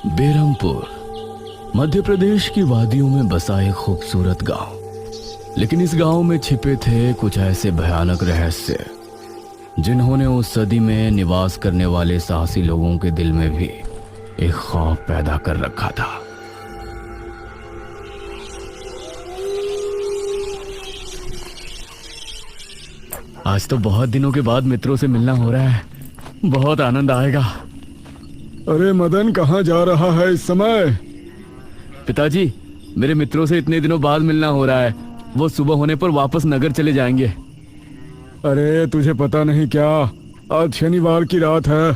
बेरमपुर मध्य प्रदेश की वादियों में बसा एक खूबसूरत गांव। लेकिन इस गांव में छिपे थे कुछ ऐसे भयानक रहस्य जिन्होंने उस सदी में निवास करने वाले साहसी लोगों के दिल में भी एक खौफ पैदा कर रखा था। आज तो बहुत दिनों के बाद मित्रों से मिलना हो रहा है, बहुत आनंद आएगा। अरे मदन, कहाँ जा रहा है इस समय? पिताजी, मेरे मित्रों से इतने दिनों बाद मिलना हो रहा है। वो सुबह होने पर वापस नगर चले जाएंगे। अरे तुझे पता नहीं क्या, आज शनिवार की रात है।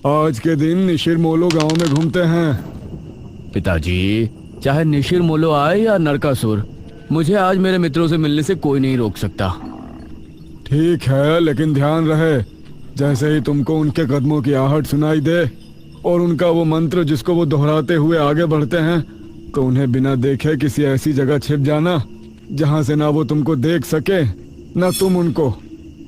आज के दिन निशिर मोलो गांव में घूमते हैं। पिताजी, चाहे निशिर मोलो आए या नरकासुर, मुझे आज मेरे मित्रों से मिलने से कोई नहीं रोक सकता। ठीक है, लेकिन ध्यान रहे, जैसे ही तुमको उनके कदमों की आहट सुनाई दे और उनका वो मंत्र जिसको वो दोहराते हुए आगे बढ़ते हैं, तो उन्हें बिना देखे किसी ऐसी जगह छिप जाना जहां से ना वो तुमको देख सके ना तुम उनको।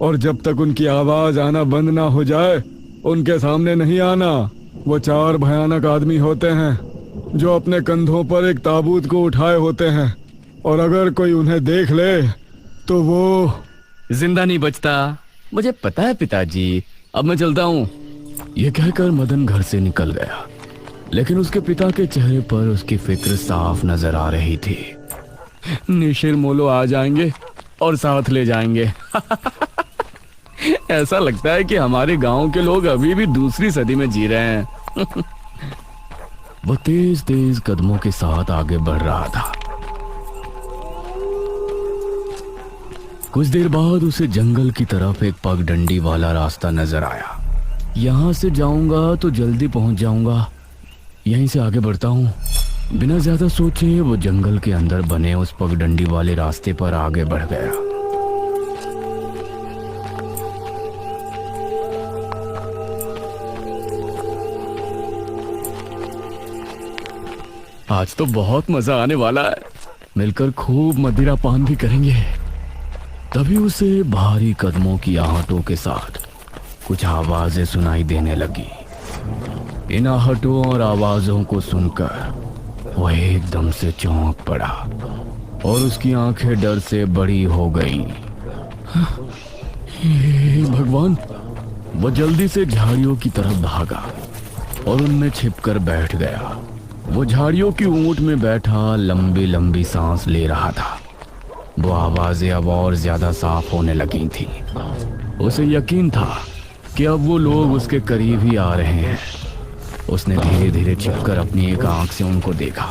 और जब तक उनकी आवाज आना बंद ना हो जाए, उनके सामने नहीं आना। वो 4 भयानक आदमी होते हैं जो अपने कंधों पर एक ताबूत को उठाए होते हैं, और अगर कोई उन्हें देख ले तो वो जिंदा नहीं बचता। मुझे पता है पिताजी, अब मैं चलता हूँ। यह कहकर मदन घर से निकल गया, लेकिन उसके पिता के चेहरे पर उसकी फिक्र साफ नजर आ रही थी। निशिर मोलो आ जाएंगे और साथ ले जाएंगे। ऐसा लगता है कि हमारे गांव के लोग अभी भी दूसरी सदी में जी रहे हैं। वो तेज तेज कदमों के साथ आगे बढ़ रहा था। कुछ देर बाद उसे जंगल की तरफ एक पगडंडी वाला रास्ता नजर आया। यहां से जाऊंगा तो जल्दी पहुंच जाऊंगा, यहीं से आगे बढ़ता हूं। बिना ज्यादा सोचे वो जंगल के अंदर बने उस पगडंडी वाले रास्ते पर आगे बढ़ गया। आज तो बहुत मजा आने वाला है, मिलकर खूब मदिरा पान भी करेंगे। तभी उसे भारी कदमों की आहटों के साथ कुछ आवाजें सुनाई देने लगी। इन आहटों और आवाजों को सुनकर वो एकदम से चौंक पड़ा और उसकी आंखें डर से बड़ी हो गईं। हे भगवान! वो जल्दी से झाड़ियों की तरफ भागा और उनमें छिपकर बैठ गया। वो झाड़ियों की ऊंट में बैठा लंबी लंबी सांस ले रहा था। वो आवाजें अब और ज्यादा साफ होने लगी थी। उसे यकीन था कि अब वो लोग उसके करीब ही आ रहे हैं। उसने धीरे धीरे छिपकर अपनी एक आंख से उनको देखा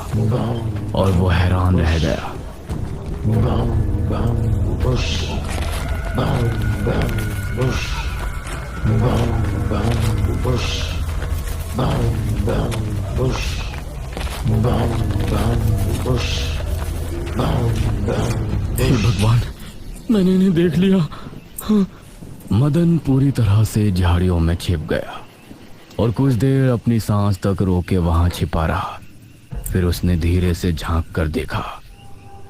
और वो हैरान रह गया। हे भगवान, मैंने इन्हें देख लिया। हाँ। मदन पूरी तरह से झाड़ियों में छिप गया और कुछ देर अपनी सांस तक रोके वहां छिपा रहा। फिर उसने धीरे से झांक कर देखा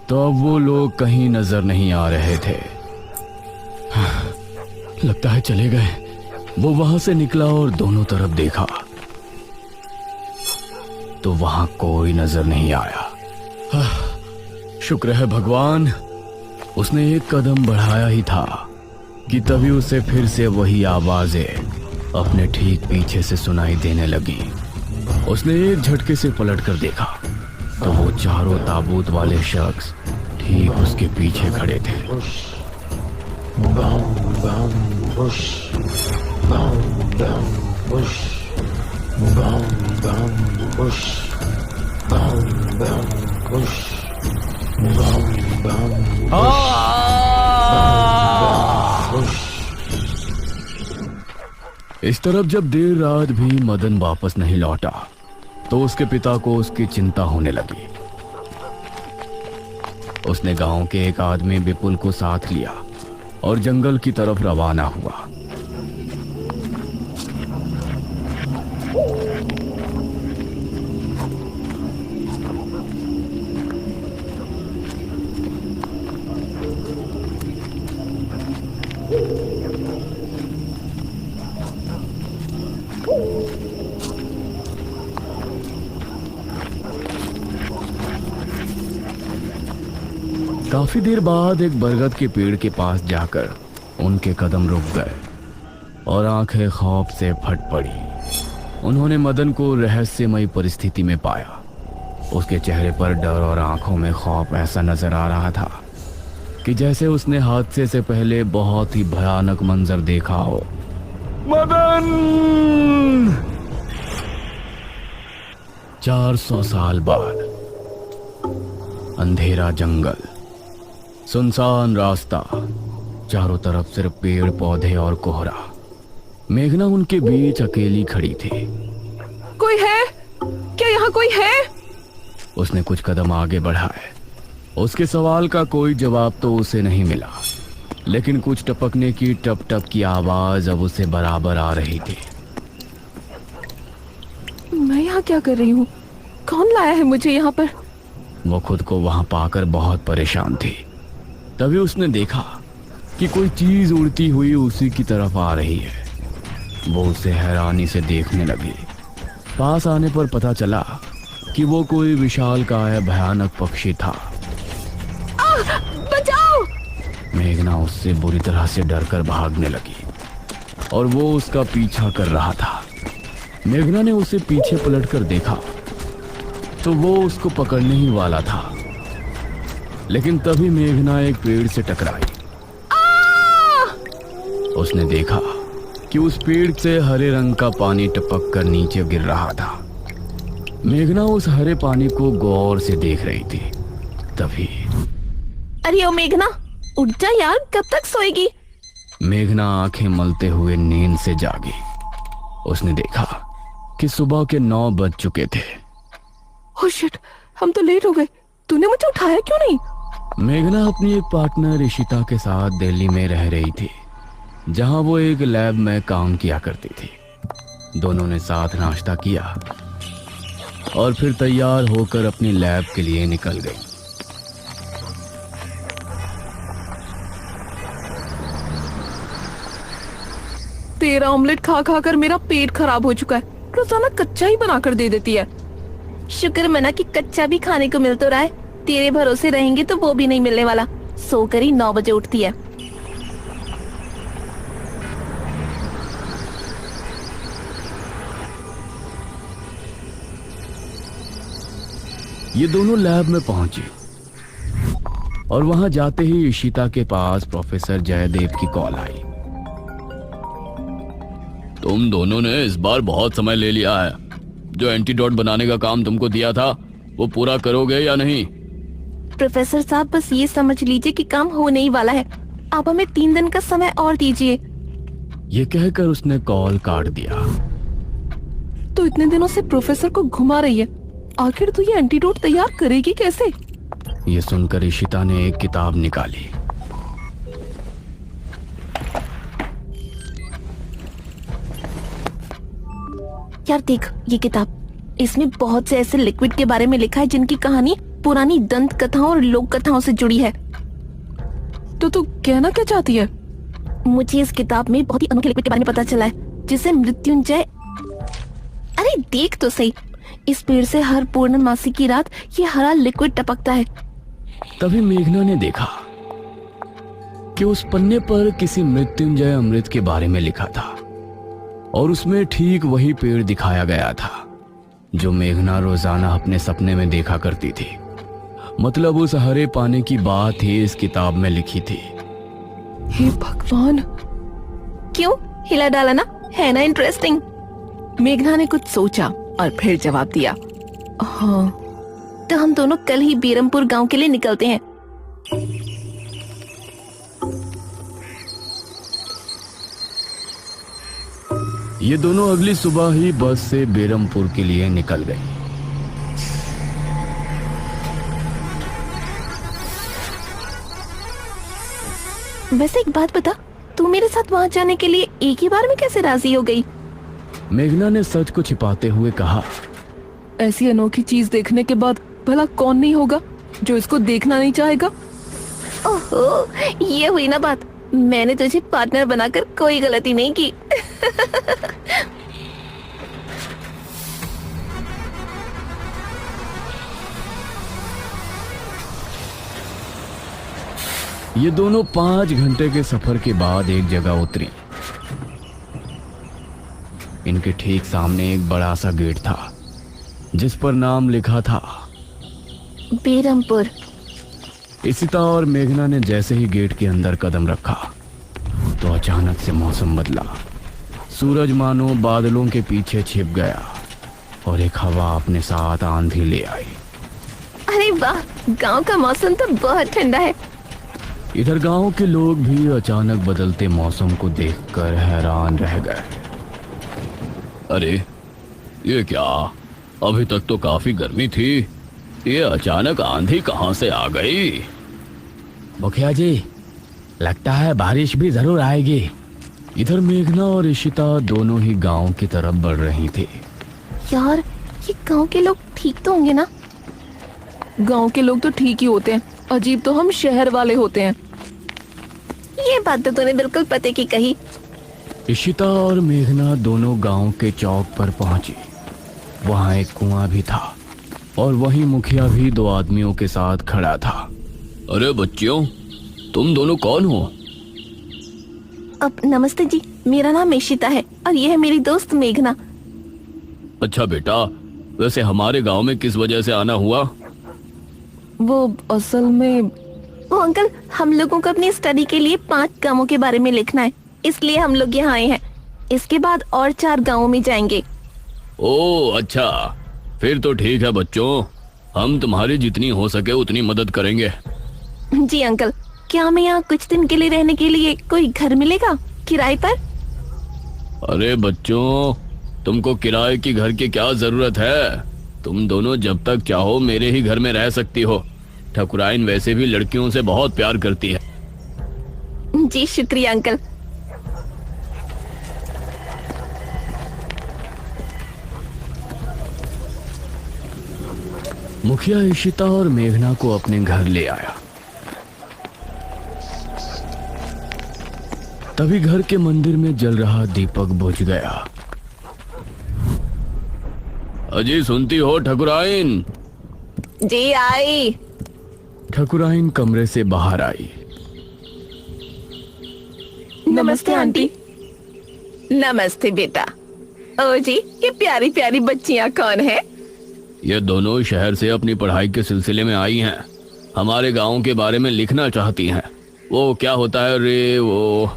तो अब वो लोग कहीं नजर नहीं आ रहे थे। हाँ, लगता है चले गए। वो वहां से निकला और दोनों तरफ देखा तो वहां कोई नजर नहीं आया। हाँ, शुक्र है भगवान। उसने एक कदम बढ़ाया ही था कि तभी उसे फिर से वही आवाजें अपने ठीक पीछे से सुनाई देने लगी। उसने एक झटके से पलट कर देखा तो वो चारों ताबूत वाले शख्स ठीक उसके पीछे खड़े थे। इस तरफ जब देर रात भी मदन वापस नहीं लौटा तो उसके पिता को उसकी चिंता होने लगी। उसने गांव के एक आदमी विपुल को साथ लिया और जंगल की तरफ रवाना हुआ। काफी देर बाद एक बरगद के पेड़ के पास जाकर उनके कदम रुक गए और आंखें खौफ से फट पड़ी। उन्होंने मदन को रहस्यमयी परिस्थिति में पाया। उसके चेहरे पर डर और आंखों में खौफ ऐसा नजर आ रहा था कि जैसे उसने हादसे से पहले बहुत ही भयानक मंजर देखा हो। मदन! 400 साल बाद अंधेरा जंगल, सुनसान रास्ता, चारों तरफ सिर्फ पेड़ पौधे और कोहरा। मेघना उनके बीच अकेली खड़ी थी। कोई है क्या? यहाँ कोई है? उसने कुछ कदम आगे बढ़ाए। उसके सवाल का कोई जवाब तो उसे नहीं मिला, लेकिन कुछ टपकने की टप टप की आवाज अब उसे बराबर आ रही थी। मैं यहाँ क्या कर रही हूँ? कौन लाया है मुझे यहाँ पर? वो खुद को वहां पाकर बहुत परेशान थी। तभी उसने देखा कि कोई चीज उड़ती हुई उसी की तरफ आ रही है। वो उसे हैरानी से देखने लगी। पास आने पर पता चला कि वो कोई विशालकाय भयानक पक्षी था। बचाओ! मेघना उससे बुरी तरह से डरकर भागने लगी और वो उसका पीछा कर रहा था। मेघना ने उसे पीछे पलटकर देखा तो वो उसको पकड़ने ही वाला था, लेकिन तभी मेघना एक पेड़ से टकराई। उसने देखा कि उस पेड़ से हरे रंग का पानी टपक कर नीचे गिर रहा था। मेघना उस हरे पानी को गौर से देख रही थी। तभी अरे ओ मेघना, उठ जा यार, कब तक सोएगी? मेघना आंखें मलते हुए नींद से जागी। उसने देखा कि सुबह के 9 बज चुके थे। ओह शिट, हम तो लेट हो गए। तूने मुझे उठाया क्यों नहीं? मेघना अपनी एक पार्टनर इशिता के साथ दिल्ली में रह रही थी, जहां वो एक लैब में काम किया करती थी। दोनों ने साथ नाश्ता किया और फिर तैयार होकर अपनी लैब के लिए निकल गई। तेरा ऑमलेट खा खा कर मेरा पेट खराब हो चुका है। रोजाना कच्चा ही बना कर दे देती है। शुक्र मना कि कच्चा भी खाने को मिल तो रहा है। तेरे भरोसे रहेंगे तो वो भी नहीं मिलने वाला। सोकर ही 9 बजे उठती है। ये दोनों लैब में पहुंचे और वहां जाते ही इशिता के पास प्रोफेसर जयदेव की कॉल आई। तुम दोनों ने इस बार बहुत समय ले लिया है। जो एंटीडोट बनाने का काम तुमको दिया था वो पूरा करोगे या नहीं? प्रोफेसर साहब, बस ये समझ लीजिए कि काम हो नहीं वाला है। आप हमें 3 दिन का समय और दीजिए। ये कहकर उसने कॉल काट दिया। तो इतने दिनों से प्रोफेसर को घुमा रही है, आखिर तो ये एंटीडोट तैयार करेगी कैसे? ये सुनकर इशिता ने एक किताब निकाली। यार देख ये किताब, इसमें बहुत से ऐसे लिक्विड के बारे में लिखा है जिनकी कहानी पुरानी दंत कथाओं और लोक कथाओं से जुड़ी है। तो तू कहना क्या चाहती है? मुझे इस किताब में बहुत ही अनोखे लिक्विड के बारे में पता चला है, जिसे मृत्युंजय। अरे देख तो सही, इस पेड़ से हर पूर्णमासी की रात ये हरा लिक्विड टपकता है। तभी मेघना ने देखा कि उस पन्ने पर किसी मृत्युंजय अमृत के बारे में लिखा था और उसमें ठीक वही पेड़ दिखाया गया था जो मेघना रोजाना अपने सपने में देखा करती थी। मतलब उस हरे पानी की बात ही इस किताब में लिखी थी। हे भगवान, क्यों हिला डाला ना, है ना इंटरेस्टिंग? मेघना ने कुछ सोचा और फिर जवाब दिया, हाँ तो हम दोनों कल ही बीरमपुर गांव के लिए निकलते हैं। ये दोनों अगली सुबह ही बस से बेरमपुर के लिए निकल गई। वैसे एक बात बता, तू मेरे साथ वहां जाने के लिए एक ही बार में कैसे राजी हो गई? मेघना ने सच को छिपाते हुए कहा, ऐसी अनोखी चीज देखने के बाद भला कौन नहीं होगा जो इसको देखना नहीं चाहेगा? ओहो, ये हुई ना बात। मैंने तुझे पार्टनर बनाकर कोई गलती नहीं की। ये दोनों 5 घंटे के सफर के बाद एक जगह उतरी। इनके ठीक सामने एक बड़ा सा गेट था जिस पर नाम लिखा था बेरमपुर। इशिता और मेघना ने जैसे ही गेट के अंदर कदम रखा तो अचानक से मौसम बदला। सूरज मानो बादलों के पीछे छिप गया और एक हवा अपने साथ आंधी ले आई। अरे वाह, गांव का मौसम तो बहुत ठंडा है। इधर गांव के लोग भी अचानक बदलते मौसम को देखकर हैरान रह गए। अरे ये क्या, अभी तक तो काफी गर्मी थी, ये अचानक आंधी कहां से आ गई? मुखिया जी, लगता है बारिश भी जरूर आएगी। इधर मेघना और इशिता दोनों ही गांव की तरफ बढ़ रही थी। यार, ये गांव के लोग ठीक तो होंगे ना? गांव के लोग तो ठीक ही होते हैं, अजीब तो हम शहर वाले होते हैं। ये बात तो तूने बिल्कुल पते की कही। इशिता और मेघना दोनों गांव के चौक पर पहुंची। वहां एक कुआं भी था और वहीं मुखिया भी 2 आदमियों के साथ खड़ा था। अरे बच्चियों, तुम दोनों कौन हो? अब नमस्ते जी, मेरा नाम इशिता है और ये है मेरी दोस्त मेघना। अच्छा बेटा, वैसे हमारे गांव में किस वजह से आना हुआ? वो असल में वो अंकल, हम लोगों को अपनी स्टडी के लिए 5 गांवों के बारे में लिखना है, इसलिए हम लोग यहाँ आए हैं। इसके बाद और 4 गांवों में जाएंगे। ओह अच्छा, फिर तो ठीक है बच्चों, हम तुम्हारी जितनी हो सके उतनी मदद करेंगे। जी अंकल, क्या हमें यहाँ कुछ दिन के लिए रहने के लिए कोई घर मिलेगा किराए पर? अरे बच्चों, तुमको किराए की घर की क्या जरूरत है? तुम दोनों जब तक चाहो मेरे ही घर में रह सकती हो। ठकुराइन वैसे भी लड़कियों से बहुत प्यार करती है। जी शुक्रिया अंकल। मुखिया इशिता और मेघना को अपने घर ले आया। तभी घर के मंदिर में जल रहा दीपक बुझ गया। अजी सुनती हो ठकुराइन? जी आई। ठकुराइन कमरे से बाहर आई। नमस्ते आंटी। नमस्ते बेटा। ओ जी, ये प्यारी प्यारी बच्चियां कौन है? ये दोनों शहर से अपनी पढ़ाई के सिलसिले में आई हैं। हमारे गांव के बारे में लिखना चाहती हैं। वो क्या होता है रे, वो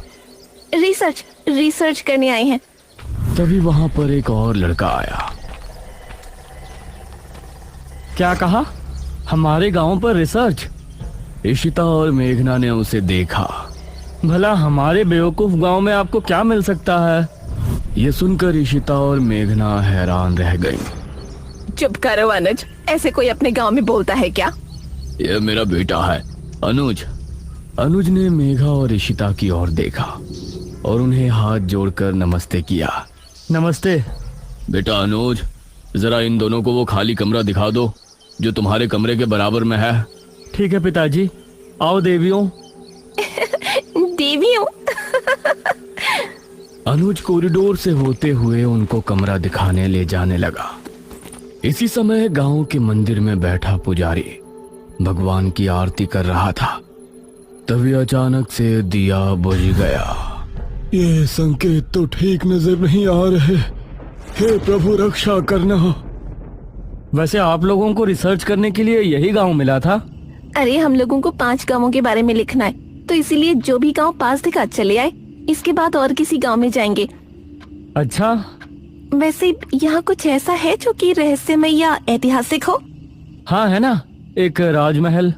रिसर्च करने आई हैं। तभी वहां पर एक और लड़का आया। क्या कहा? हमारे गांव पर रिसर्च? इशिता और मेघना ने उसे देखा। भला हमारे बेवकूफ गांव में आपको क्या मिल सकता है? ये सुनकर इशिता और मेघना हैरान रह गईं। चुप करो अनुज, ऐसे कोई अपने गांव में बोलता है क्या? ये मेरा बेटा है अनुज। अनुज ने मेघा और इशिता की ओर देखा और उन्हें हाथ जोड़कर नमस्ते किया। नमस्ते बेटा अनुज, जरा इन दोनों को वो खाली कमरा दिखा दो जो तुम्हारे कमरे के बराबर में है। ठीक है पिताजी, आओ देवियों। देवियों? अनुज कॉरिडोर से होते हुए उनको कमरा दिखाने ले जाने लगा। इसी समय गांव के मंदिर में बैठा पुजारी भगवान की आरती कर रहा था। तभी अचानक से दिया बुझ गया। ये संकेत तो ठीक नजर नहीं आ रहे। हे प्रभु, रक्षा करना। वैसे आप लोगों को रिसर्च करने के लिए यही गांव मिला था? अरे हम लोगों को 5 गांवों के बारे में लिखना है, तो इसीलिए जो भी गांव पास दिखा चले आए। इसके बाद और किसी गांव में जाएंगे। अच्छा, वैसे यहाँ कुछ ऐसा है जो कि रहस्यमय या ऐतिहासिक हो? हाँ है ना, एक राजमहल।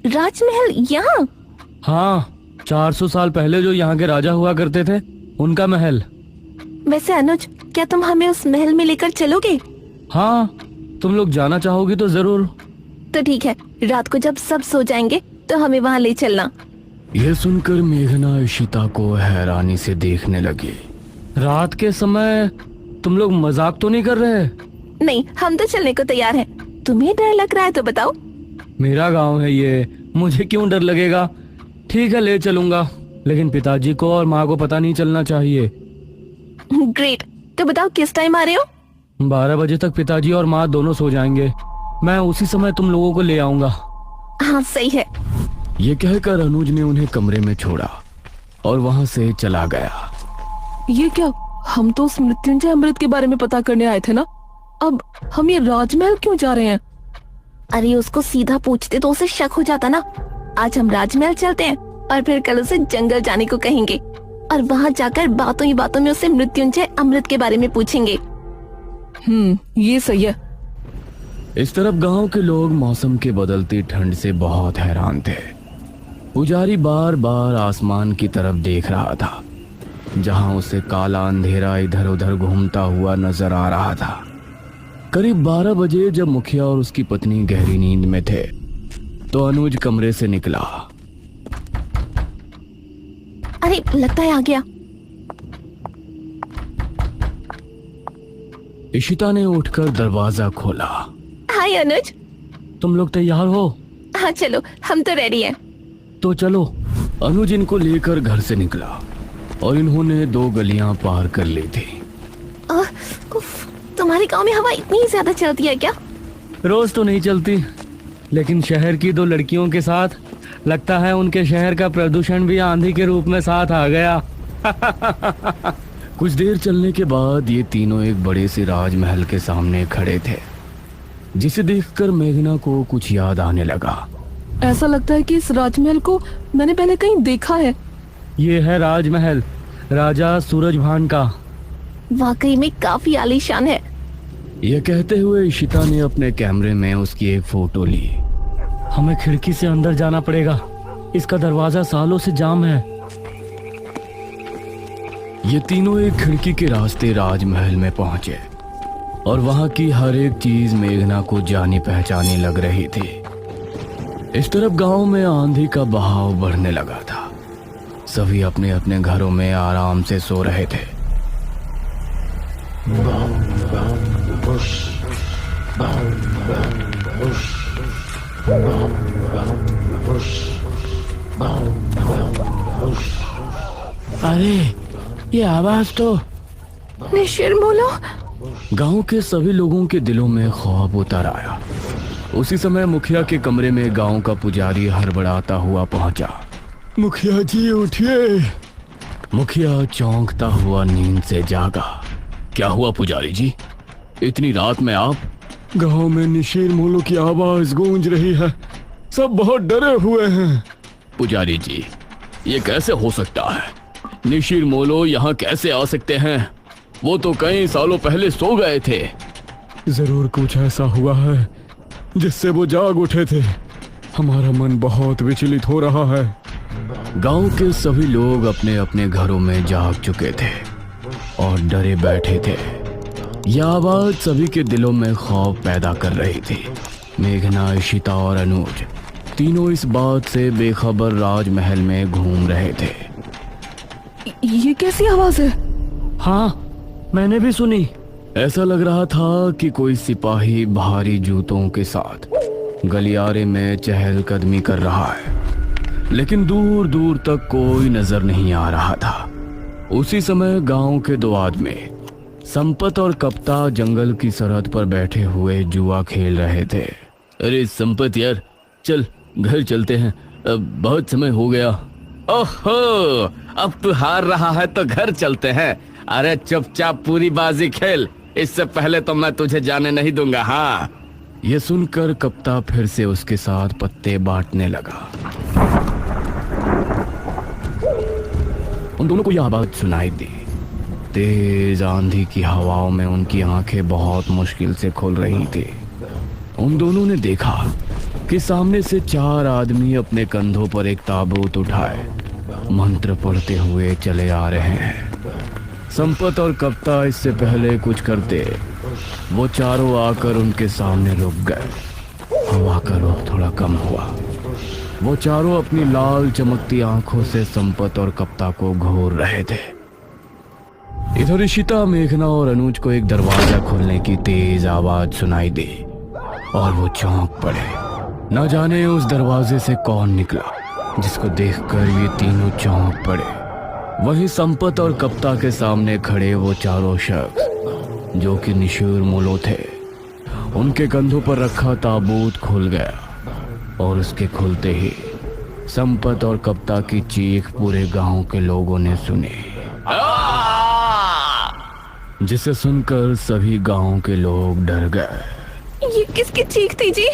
राजमहल यहाँ? हाँ, 400 साल पहले जो यहाँ के राजा हुआ करते थे, उनका महल। वैसे अनुज, क्या तुम हमें उस महल में लेकर चलोगे? हाँ, तुम लोग जाना चाहोगी तो जरूर। तो ठीक है, रात को जब सब सो जाएंगे तो हमें वहाँ ले चलना। यह सुनकर मेघना इशिता को हैरानी से देखने लगी। रात के समय तुम लोग मजाक तो नहीं कर रहे? नहीं, हम तो चलने को तैयार हैं। तुम्हें डर लग रहा है तो बताओ। मेरा गांव है ये, मुझे क्यों डर लगेगा। ठीक है, ले चलूंगा, लेकिन पिताजी को और माँ को पता नहीं चलना चाहिए। ग्रेट, तो बताओ किस टाइम आ रहे हो? 12 बजे तक पिताजी और माँ दोनों सो जाएंगे। मैं उसी समय तुम लोगों को ले आऊंगा। हाँ सही है। ये कहकर अनुज ने उन्हें कमरे में छोड़ा और वहां से चला गया। ये क्या, हम तो उस मृत्युंजय अमृत के बारे में पता करने आए थे ना, अब हम ये राजमहल क्यों जा रहे हैं? अरे उसको सीधा पूछते तो उसे शक हो जाता ना। आज हम राजमहल चलते हैं और फिर कल उसे जंगल जाने को कहेंगे और वहाँ जाकर बातों ही बातों में उसे मृत्युंजय अमृत के बारे में पूछेंगे। ये सही है। इस तरफ गांव के लोग मौसम के बदलती ठंड से बहुत हैरान थे। पुजारी बार बार आसमान की तरफ देख रहा था, जहां उसे काला अंधेरा इधर उधर घूमता हुआ नजर आ रहा था। करीब 12 बजे जब मुखिया और उसकी पत्नी गहरी नींद में थे तो अनुज कमरे से निकला। अरे लगता है आ गया। इशिता ने उठकर दरवाजा खोला। हाय अनुज। तुम लोग तैयार हो? हाँ चलो, हम तो रेडी हैं। तो चलो। अनुज इनको लेकर घर से निकला और इन्होंने 2 गलियां पार कर ली थी। उफ, तुम्हारे गांव में हवा इतनी ज्यादा चलती है क्या? रोज तो नहीं चलती, लेकिन शहर की 2 लड़कियों के साथ लगता है उनके शहर का प्रदूषण भी आंधी के रूप में साथ आ गया। कुछ देर चलने के बाद ये तीनों एक बड़े से राजमहल के सामने खड़े थे, जिसे देखकर मेघना को कुछ याद आने लगा। ऐसा लगता है कि इस राजमहल को मैंने पहले कहीं देखा है। ये है राजमहल राजा सूरजभान का। वाकई में काफी आलीशान है। यह कहते हुए इशिता ने अपने कैमरे में उसकी एक फोटो ली। हमें खिड़की से अंदर जाना पड़ेगा, इसका दरवाजा सालों से जाम है। ये तीनों एक खिड़की के रास्ते राजमहल में पहुंचे और वहां की हर एक चीज मेघना को जानी पहचानी लग रही थी। इस तरफ गांव में आंधी का बहाव बढ़ने लगा था। सभी अपने अपने घरों में आराम से सो रहे थे। अरे ये आवाज तो निशिरमोलो। गांव के सभी लोगों के दिलों में खौफ उतर आया। उसी समय मुखिया के कमरे में गांव का पुजारी हड़बड़ाता हुआ पहुंचा। मुखिया जी उठिए। मुखिया चौंकता हुआ नींद से जागा। क्या हुआ पुजारी जी, इतनी रात में आप? गांव में निशीर मोलो की आवाज गूंज रही है, सब बहुत डरे हुए हैं। पुजारी जी, ये कैसे हो सकता है? निशीर मोलो यहाँ कैसे आ सकते हैं? वो तो कई सालों पहले सो गए थे। जरूर कुछ ऐसा हुआ है जिससे वो जाग उठे थे। हमारा मन बहुत विचलित हो रहा है। गांव के सभी लोग अपने अपने घरों में जाग चुके थे और डरे बैठे थे। यह आवाज सभी के दिलों में खौफ पैदा कर रही थी। मेघना, इशिता और अनुज तीनों इस बात से बेखबर राजमहल में घूम रहे थे। ये कैसी आवाज है? हाँ, मैंने भी सुनी। ऐसा लग रहा था कि कोई सिपाही भारी जूतों के साथ गलियारे में चहलकदमी कर रहा है, लेकिन दूर दूर तक कोई नजर नहीं आ रहा था। उसी समय गांव के 2 आदमी संपत और कप्ता जंगल की सरहद पर बैठे हुए जुआ खेल रहे थे। अरे संपत यार, चल घर चलते हैं, अब बहुत समय हो गया। ओहो, अब तू हार रहा है तो घर चलते हैं। अरे चुपचाप पूरी बाजी खेल, इससे पहले तो मैं तुझे जाने नहीं दूंगा। हाँ। यह सुनकर कप्ता फिर से उसके साथ पत्ते बांटने लगा। उन दोनों को यह आवाज सुनाई दी। तेज आंधी की हवाओं में उनकी आंखें बहुत मुश्किल से खुल रही थी। उन दोनों ने देखा कि सामने से 4 आदमी अपने कंधों पर एक ताबूत उठाए मंत्र पढ़ते हुए चले आ रहे हैं। संपत और कप्ता इससे पहले कुछ करते, वो चारों आकर उनके सामने रुक गए। हवा का रुख थोड़ा कम हुआ। वो चारों अपनी लाल चमकती आंखों से संपत और कप्ता को घूर रहे थे। इधर इशिता, मेघना और अनुज को एक दरवाजा खोलने की तेज आवाज सुनाई दी और वो चौंक पड़े। न जाने उस दरवाजे से कौन निकला, जिसको देखकर ये तीनों चौंक पड़े। वहीं संपत और कप्ता के सामने खड़े वो चारों शख्स जो कि निशीर मोलो थे, उनके कंधों पर रखा ताबूत खुल गया और उसके खुलते ही संपत और कप्ता की चीख पूरे गांव के लोगों ने सुनी, जिसे सुनकर सभी गांव के लोग डर गए। ये किसकी चीख थी जी?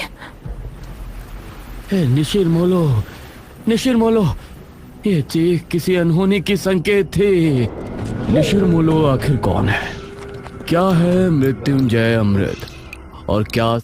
निशिर मोलो, ये चीख किसी अनहोनी की संकेत थी। निशिर मोलो आखिर कौन है? क्या है मृत्युंजय अमृत और क्या